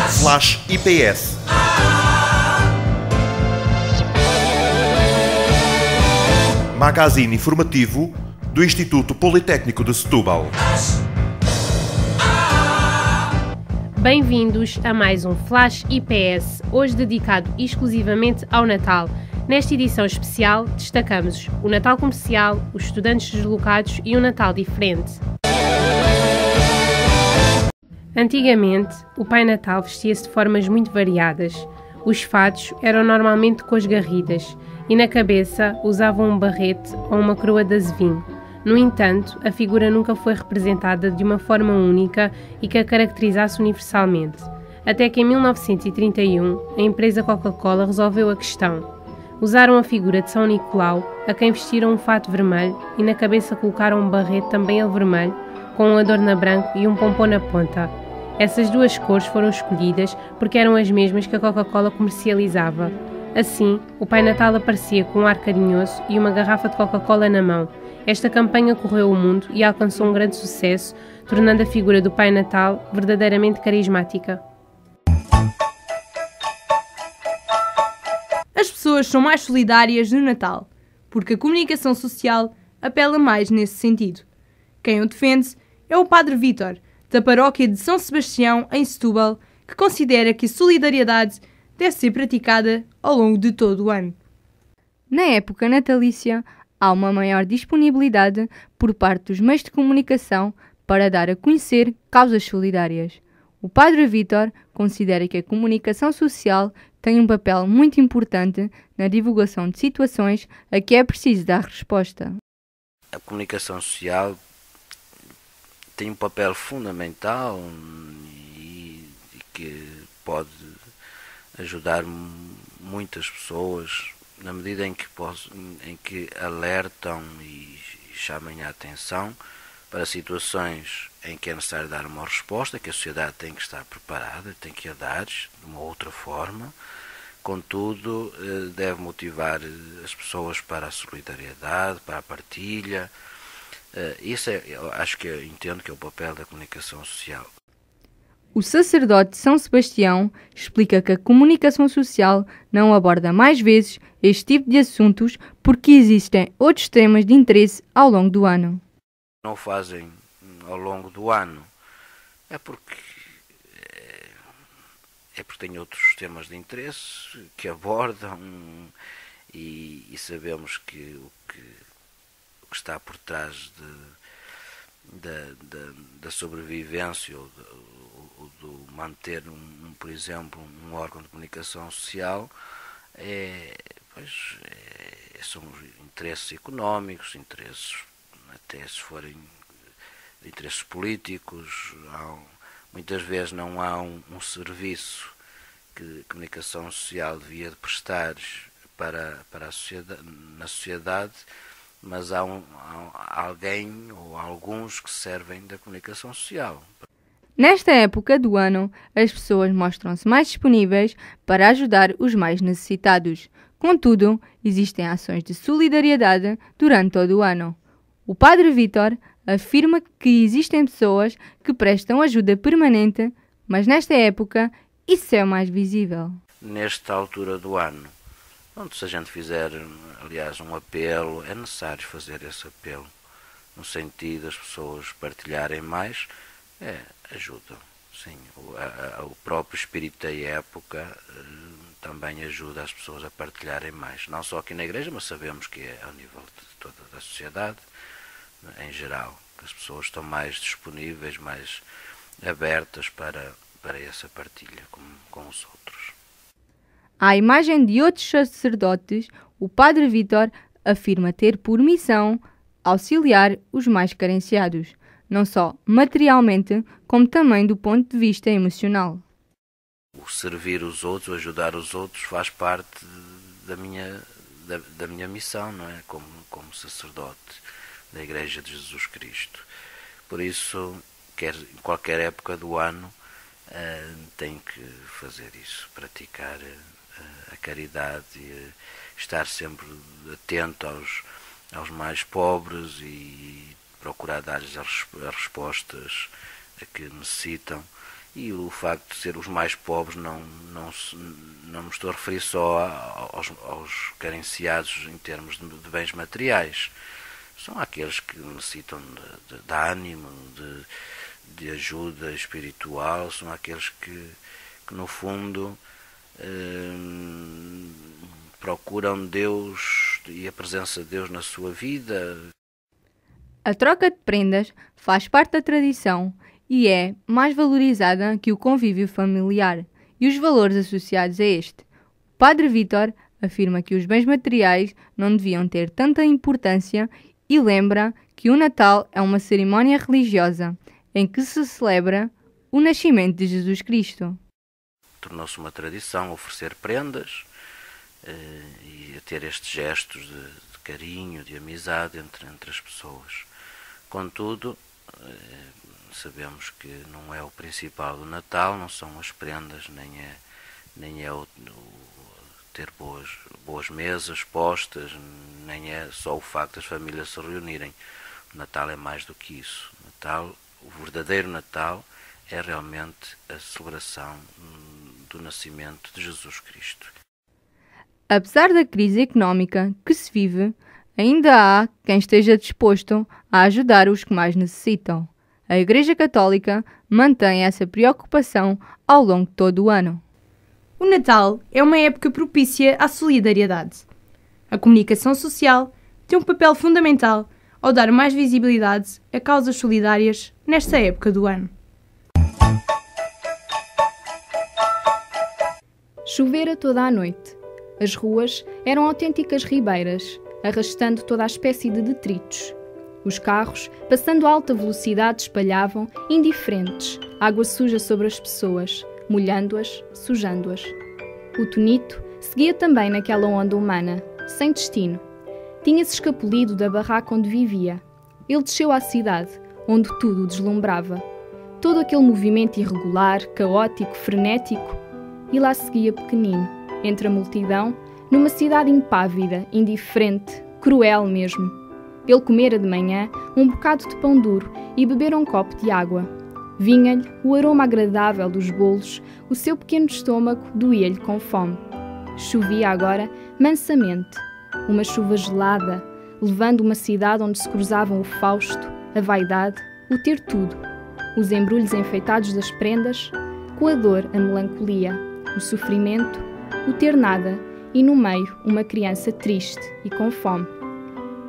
Flash IPS. Magazine informativo do Instituto Politécnico de Setúbal. Bem-vindos a mais um Flash IPS, hoje dedicado exclusivamente ao Natal. Nesta edição especial, destacamos o Natal comercial, os estudantes deslocados e um Natal diferente. Antigamente, o Pai Natal vestia-se de formas muito variadas. Os fatos eram normalmente cores garridas e na cabeça usavam um barrete ou uma coroa de azevinho. No entanto, a figura nunca foi representada de uma forma única e que a caracterizasse universalmente. Até que em 1931, a empresa Coca-Cola resolveu a questão. Usaram a figura de São Nicolau, a quem vestiram um fato vermelho e na cabeça colocaram um barrete também ele vermelho, com um adorno branco e um pompom na ponta. Essas duas cores foram escolhidas porque eram as mesmas que a Coca-Cola comercializava. Assim, o Pai Natal aparecia com um ar carinhoso e uma garrafa de Coca-Cola na mão. Esta campanha correu o mundo e alcançou um grande sucesso, tornando a figura do Pai Natal verdadeiramente carismática. As pessoas são mais solidárias no Natal, porque a comunicação social apela mais nesse sentido. Quem o defende é o Padre Vítor, da paróquia de São Sebastião, em Setúbal, que considera que a solidariedade deve ser praticada ao longo de todo o ano. Na época natalícia, há uma maior disponibilidade por parte dos meios de comunicação para dar a conhecer causas solidárias. O Padre Vítor considera que a comunicação social tem um papel muito importante na divulgação de situações a que é preciso dar resposta. A comunicação social tem um papel fundamental e que pode ajudar muitas pessoas na medida em que alertam e chamem a atenção para situações em que é necessário dar uma resposta, que a sociedade tem que estar preparada, tem que a dar de uma outra forma. Contudo, deve motivar as pessoas para a solidariedade, para a partilha. Isso entendo que é o papel da comunicação social. O sacerdote de São Sebastião explica que a comunicação social não aborda mais vezes este tipo de assuntos porque existem outros temas de interesse ao longo do ano. Não o fazem ao longo do ano é porque têm outros temas de interesse que abordam e sabemos que o que está por trás da sobrevivência ou do manter, por exemplo, um órgão de comunicação social são interesses económicos, interesses, até se forem interesses políticos. Muitas vezes não há um serviço que a comunicação social devia prestar para a sociedade, na sociedade, mas há alguém ou alguns que servem da comunicação social. Nesta época do ano, as pessoas mostram-se mais disponíveis para ajudar os mais necessitados. Contudo, existem ações de solidariedade durante todo o ano. O Padre Vítor afirma que existem pessoas que prestam ajuda permanente, mas nesta época isso é mais visível. Nesta altura do ano, se a gente fizer, aliás, um apelo, é necessário fazer esse apelo, no sentido das pessoas partilharem mais, ajuda. Sim, o próprio espírito da época também ajuda as pessoas a partilharem mais, não só aqui na igreja, mas sabemos que é ao nível de toda a sociedade, em geral, que as pessoas estão mais disponíveis, mais abertas para essa partilha com os outros. À imagem de outros sacerdotes, o Padre Vítor afirma ter por missão auxiliar os mais carenciados, não só materialmente, como também do ponto de vista emocional. O servir os outros, o ajudar os outros, faz parte da minha missão, não é? Como sacerdote da Igreja de Jesus Cristo. Por isso, em qualquer época do ano, tem que fazer isso, praticar a caridade, e estar sempre atento aos mais pobres e procurar dar-lhes as respostas que necessitam E o facto de ser os mais pobres não me estou a referir só aos carenciados em termos de bens materiais. São aqueles que necessitam de ânimo, de ajuda espiritual, são aqueles que no fundo procuram Deus e a presença de Deus na sua vida. A troca de prendas faz parte da tradição e é mais valorizada que o convívio familiar e os valores associados a este. O Padre Vítor afirma que os bens materiais não deviam ter tanta importância e lembra que o Natal é uma cerimónia religiosa em que se celebra o nascimento de Jesus Cristo. Tornou-se uma tradição oferecer prendas e a ter estes gestos de carinho, de amizade entre as pessoas. Contudo, sabemos que não é o principal do Natal, não são as prendas, nem é o ter boas mesas postas, nem é só o facto das famílias se reunirem. O Natal é mais do que isso. O verdadeiro Natal é realmente a celebração do nascimento de Jesus Cristo. Apesar da crise económica que se vive, ainda há quem esteja disposto a ajudar os que mais necessitam. A Igreja Católica mantém essa preocupação ao longo de todo o ano. O Natal é uma época propícia à solidariedade. A comunicação social tem um papel fundamental ao dar mais visibilidade a causas solidárias nesta época do ano. Chovera toda a noite. As ruas eram autênticas ribeiras, arrastando toda a espécie de detritos. Os carros, passando a alta velocidade, espalhavam, indiferentes, água suja sobre as pessoas, molhando-as, sujando-as. O Tonito seguia também naquela onda humana, sem destino. Tinha-se escapulido da barraca onde vivia. Ele desceu à cidade, onde tudo o deslumbrava. Todo aquele movimento irregular, caótico, frenético, e lá seguia pequenino, entre a multidão, numa cidade impávida, indiferente, cruel mesmo. Ele comera de manhã um bocado de pão duro e bebera um copo de água. Vinha-lhe o aroma agradável dos bolos, o seu pequeno estômago doía-lhe com fome. Chovia agora mansamente, uma chuva gelada, levando uma cidade onde se cruzavam o fausto, a vaidade, o ter tudo, os embrulhos enfeitados das prendas, com a dor, a melancolia, o sofrimento, o ter nada e no meio uma criança triste e com fome.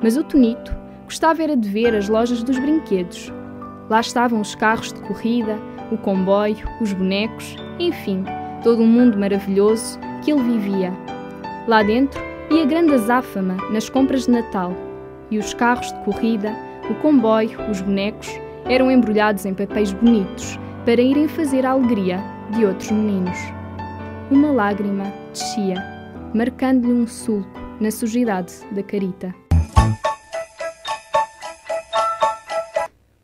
Mas o Tonito gostava era de ver as lojas dos brinquedos. Lá estavam os carros de corrida, o comboio, os bonecos, enfim, todo um mundo maravilhoso que ele vivia. Lá dentro ia grande azáfama nas compras de Natal, e os carros de corrida, o comboio, os bonecos, eram embrulhados em papéis bonitos para irem fazer a alegria de outros meninos. Uma lágrima descia, marcando-lhe um sulco na sujidade da carita.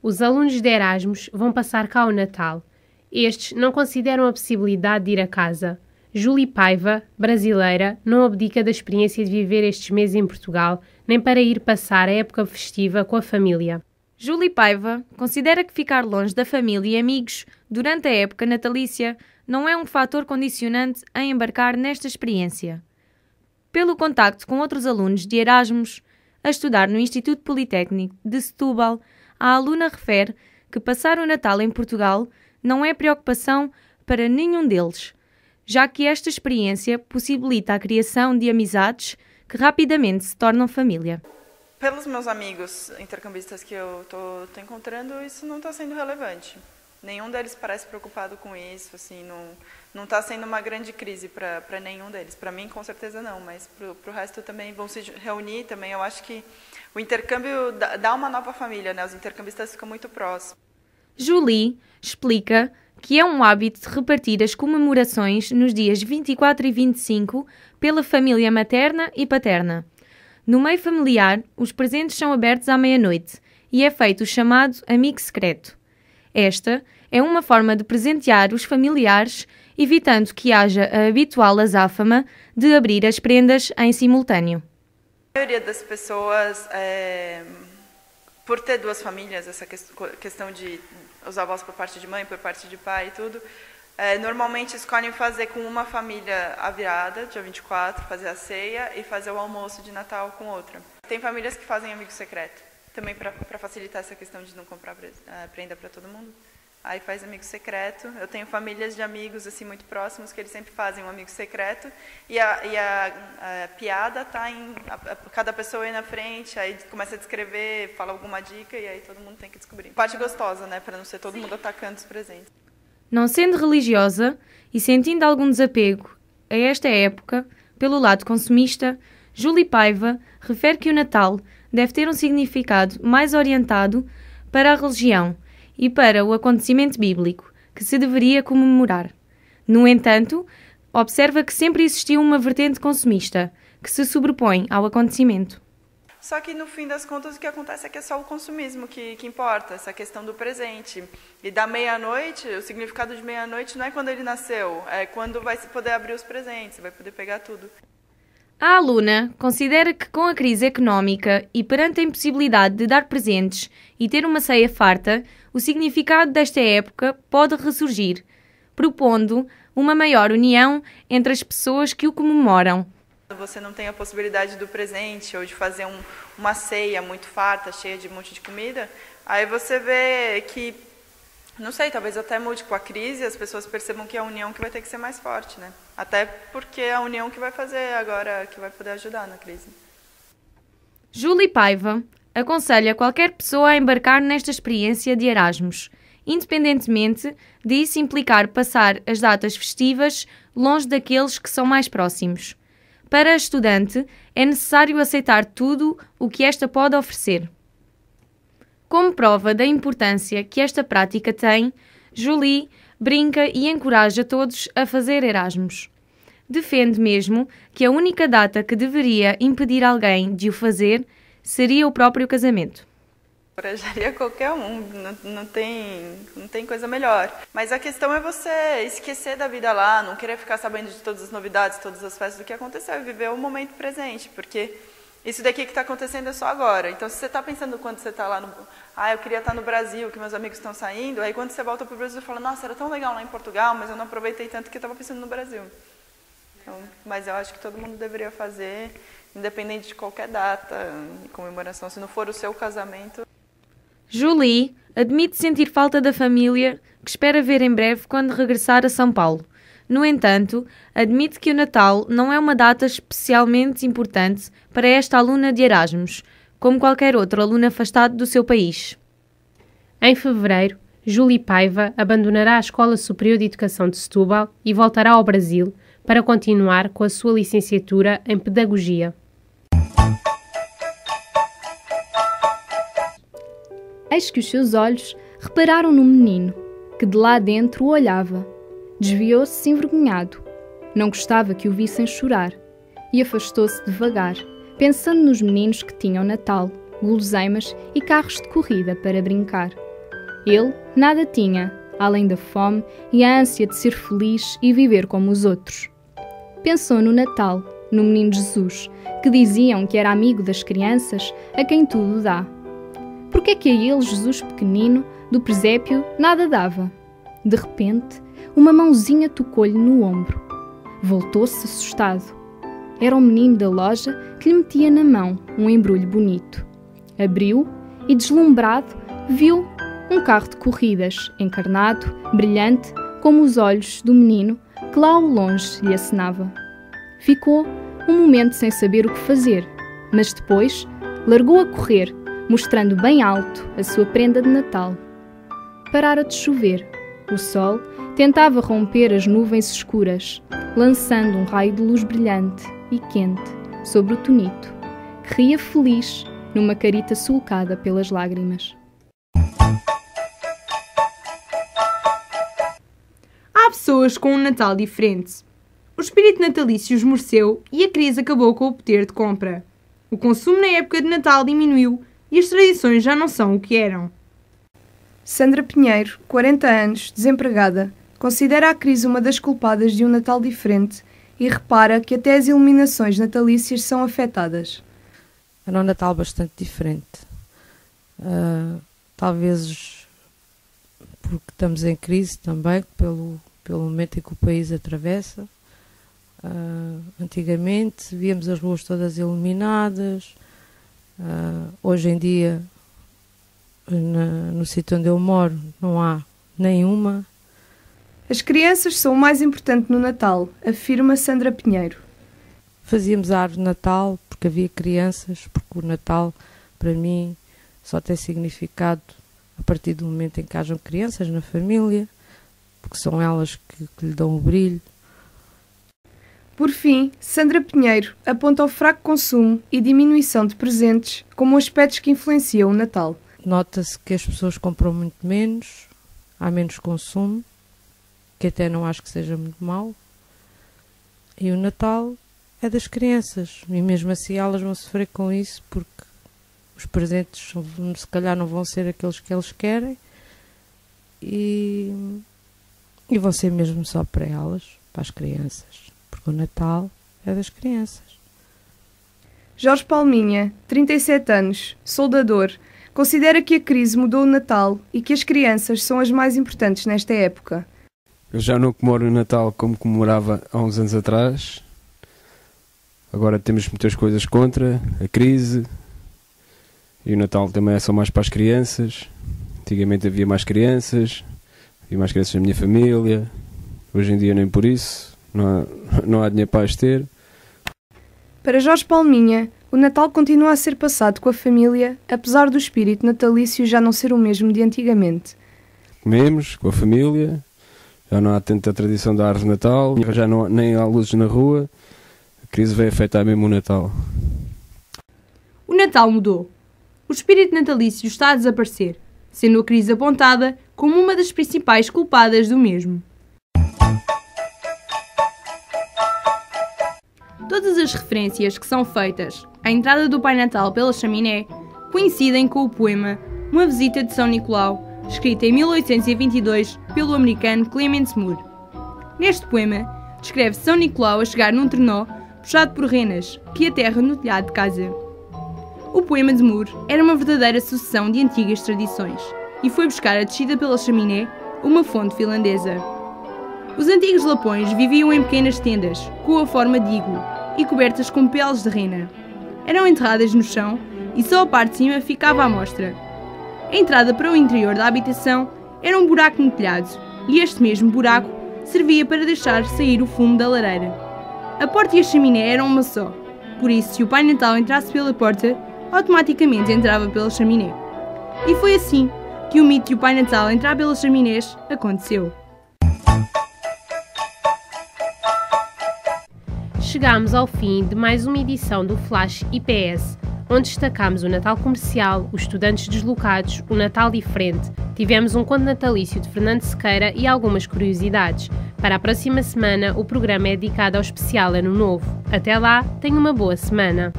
Os alunos de Erasmus vão passar cá o Natal. Estes não consideram a possibilidade de ir a casa. Julie Paiva, brasileira, não abdica da experiência de viver estes meses em Portugal, nem para ir passar a época festiva com a família. Julie Paiva considera que ficar longe da família e amigos durante a época natalícia não é um fator condicionante a embarcar nesta experiência. Pelo contacto com outros alunos de Erasmus, a estudar no Instituto Politécnico de Setúbal, a aluna refere que passar o Natal em Portugal não é preocupação para nenhum deles, já que esta experiência possibilita a criação de amizades que rapidamente se tornam família. Pelos meus amigos intercambistas que eu estou encontrando, isso não está sendo relevante. Nenhum deles parece preocupado com isso, assim, não está sendo uma grande crise para nenhum deles. Para mim, com certeza não, mas para o resto também vão se reunir também. Eu acho que o intercâmbio dá uma nova família, né? Os intercambistas ficam muito próximos. Julie explica que é um hábito de repartir as comemorações nos dias 24 e 25 pela família materna e paterna. No meio familiar, os presentes são abertos à meia-noite e é feito o chamado amigo secreto. Esta é uma forma de presentear os familiares, evitando que haja a habitual azáfama de abrir as prendas em simultâneo. A maioria das pessoas, por ter duas famílias, essa questão de os avós por parte de mãe, por parte de pai e tudo, normalmente escolhem fazer com uma família a virada, dia 24, fazer a ceia e fazer o almoço de Natal com outra. Tem famílias que fazem amigo secreto, também para facilitar essa questão de não comprar prenda para todo mundo. Aí faz amigo secreto. Eu tenho famílias de amigos assim muito próximos que eles sempre fazem um amigo secreto e a piada tá em cada pessoa aí na frente, aí começa a descrever, fala alguma dica e aí todo mundo tem que descobrir. Parte gostosa, né, para não ser todo mundo atacando os presentes. Não sendo religiosa e sentindo algum desapego a esta época pelo lado consumista, Julie Paiva refere que o Natal deve ter um significado mais orientado para a religião e para o acontecimento bíblico, que se deveria comemorar. No entanto, observa que sempre existiu uma vertente consumista, que se sobrepõe ao acontecimento. Só que, no fim das contas, o que acontece é que é só o consumismo que importa, essa questão do presente. E da meia-noite, o significado de meia-noite não é quando ele nasceu, é quando vai se poder abrir os presentes, vai poder pegar tudo. A aluna considera que com a crise económica e perante a impossibilidade de dar presentes e ter uma ceia farta, o significado desta época pode ressurgir, propondo uma maior união entre as pessoas que o comemoram. Você não tem a possibilidade do presente ou de fazer uma ceia muito farta, cheia de um monte de comida, aí você vê que, não sei, talvez até mude com a crise, as pessoas percebam que é a união que vai ter que ser mais forte, né? Até porque é a união que vai fazer agora, que vai poder ajudar na crise. Julie Paiva aconselha qualquer pessoa a embarcar nesta experiência de Erasmus, independentemente de isso implicar passar as datas festivas longe daqueles que são mais próximos. Para a estudante, é necessário aceitar tudo o que esta pode oferecer. Como prova da importância que esta prática tem, Julie brinca e encoraja todos a fazer Erasmus. Defende mesmo que a única data que deveria impedir alguém de o fazer seria o próprio casamento. Encorajaria qualquer um, não tem coisa melhor. Mas a questão é você esquecer da vida lá, não querer ficar sabendo de todas as novidades, todas as festas do que aconteceu, e viver o momento presente, porque isso daqui que está acontecendo é só agora. Então, se você está pensando quando você está lá eu queria estar no Brasil, que meus amigos estão saindo, aí quando você volta para o Brasil, você fala, nossa, era tão legal lá em Portugal, mas eu não aproveitei tanto que eu estava pensando no Brasil. Então, mas eu acho que todo mundo deveria fazer, independente de qualquer data, comemoração, se não for o seu casamento. Julie admite sentir falta da família, que espera ver em breve quando regressar a São Paulo. No entanto, admite que o Natal não é uma data especialmente importante para esta aluna de Erasmus, como qualquer outro aluno afastado do seu país. Em fevereiro, Julie Paiva abandonará a Escola Superior de Educação de Setúbal e voltará ao Brasil para continuar com a sua licenciatura em Pedagogia. Eis que os seus olhos repararam no menino, que de lá dentro o olhava. Desviou-se envergonhado. Não gostava que o vissem chorar, e afastou-se devagar, pensando nos meninos que tinham Natal, guloseimas e carros de corrida para brincar. Ele nada tinha, além da fome e a ânsia de ser feliz e viver como os outros. Pensou no Natal, no menino Jesus, que diziam que era amigo das crianças, a quem tudo dá. Por que é que a ele, Jesus pequenino, do presépio, nada dava? De repente, uma mãozinha tocou-lhe no ombro. Voltou-se assustado. Era o menino da loja que lhe metia na mão um embrulho bonito. Abriu e, deslumbrado, viu um carro de corridas, encarnado, brilhante, como os olhos do menino que lá ao longe lhe acenava. Ficou um momento sem saber o que fazer, mas depois largou a correr, mostrando bem alto a sua prenda de Natal. Parara de chover. O sol tentava romper as nuvens escuras, lançando um raio de luz brilhante e quente sobre o tonito, que ria feliz numa carita sulcada pelas lágrimas. Há pessoas com um Natal diferente. O espírito natalício esmoreceu e a crise acabou com o poder de compra. O consumo na época de Natal diminuiu e as tradições já não são o que eram. Sandra Pinheiro, 40 anos, desempregada, considera a crise uma das culpadas de um Natal diferente e repara que até as iluminações natalícias são afetadas. Era um Natal bastante diferente. Talvez porque estamos em crise também pelo momento em que o país atravessa. Antigamente víamos as ruas todas iluminadas. Hoje em dia, no sítio onde eu moro, não há nenhuma. As crianças são o mais importante no Natal, afirma Sandra Pinheiro. Fazíamos a árvore de Natal porque havia crianças, porque o Natal, para mim, só tem significado a partir do momento em que hajam crianças na família, porque são elas que lhe dão o brilho. Por fim, Sandra Pinheiro aponta o fraco consumo e diminuição de presentes como aspectos que influenciam o Natal. Nota-se que as pessoas compram muito menos, há menos consumo, que até não acho que seja muito mau. E o Natal é das crianças, e mesmo assim elas vão sofrer com isso, porque os presentes se calhar não vão ser aqueles que eles querem, e vão ser mesmo só para elas, para as crianças. Porque o Natal é das crianças. Jorge Palminha, 37 anos, soldador, considera que a crise mudou o Natal e que as crianças são as mais importantes nesta época. Eu já não comemoro o Natal como comemorava há uns anos atrás. Agora temos muitas coisas contra a crise. E o Natal também é só mais para as crianças. Antigamente havia mais crianças na minha família. Hoje em dia nem por isso. Não há dinheiro para as ter. Para Jorge Palminha, o Natal continua a ser passado com a família, apesar do espírito natalício já não ser o mesmo de antigamente. Comemos com a família, já não há tanta tradição da árvore de Natal, já não, nem há luzes na rua. A crise vai afetar mesmo o Natal. O Natal mudou. O espírito natalício está a desaparecer, sendo a crise apontada como uma das principais culpadas do mesmo. Todas as referências que são feitas à entrada do Pai Natal pela chaminé coincidem com o poema Uma Visita de São Nicolau, escrito em 1822 pelo americano Clemens Moore. Neste poema, descreve São Nicolau a chegar num trenó puxado por renas que aterra no telhado de casa. O poema de Moore era uma verdadeira sucessão de antigas tradições e foi buscar a descida pela chaminé uma fonte finlandesa. Os antigos lapões viviam em pequenas tendas, com a forma de iglo, e cobertas com peles de rena. Eram enterradas no chão e só a parte de cima ficava à mostra. A entrada para o interior da habitação era um buraco no telhado, e este mesmo buraco servia para deixar sair o fumo da lareira. A porta e a chaminé eram uma só, por isso se o Pai Natal entrasse pela porta, automaticamente entrava pela chaminé. E foi assim que o mito de o Pai Natal entrar pelas chaminés aconteceu. Chegámos ao fim de mais uma edição do Flash IPS, onde destacámos o Natal comercial, os estudantes deslocados, o Natal diferente, tivemos um conto natalício de Fernando Sequeira e algumas curiosidades. Para a próxima semana, o programa é dedicado ao especial Ano Novo. Até lá, tenha uma boa semana.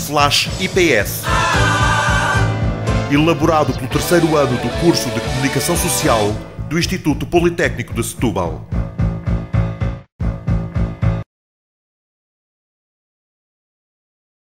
Flash IPS. Elaborado pelo terceiro ano do curso de Comunicação Social do Instituto Politécnico de Setúbal.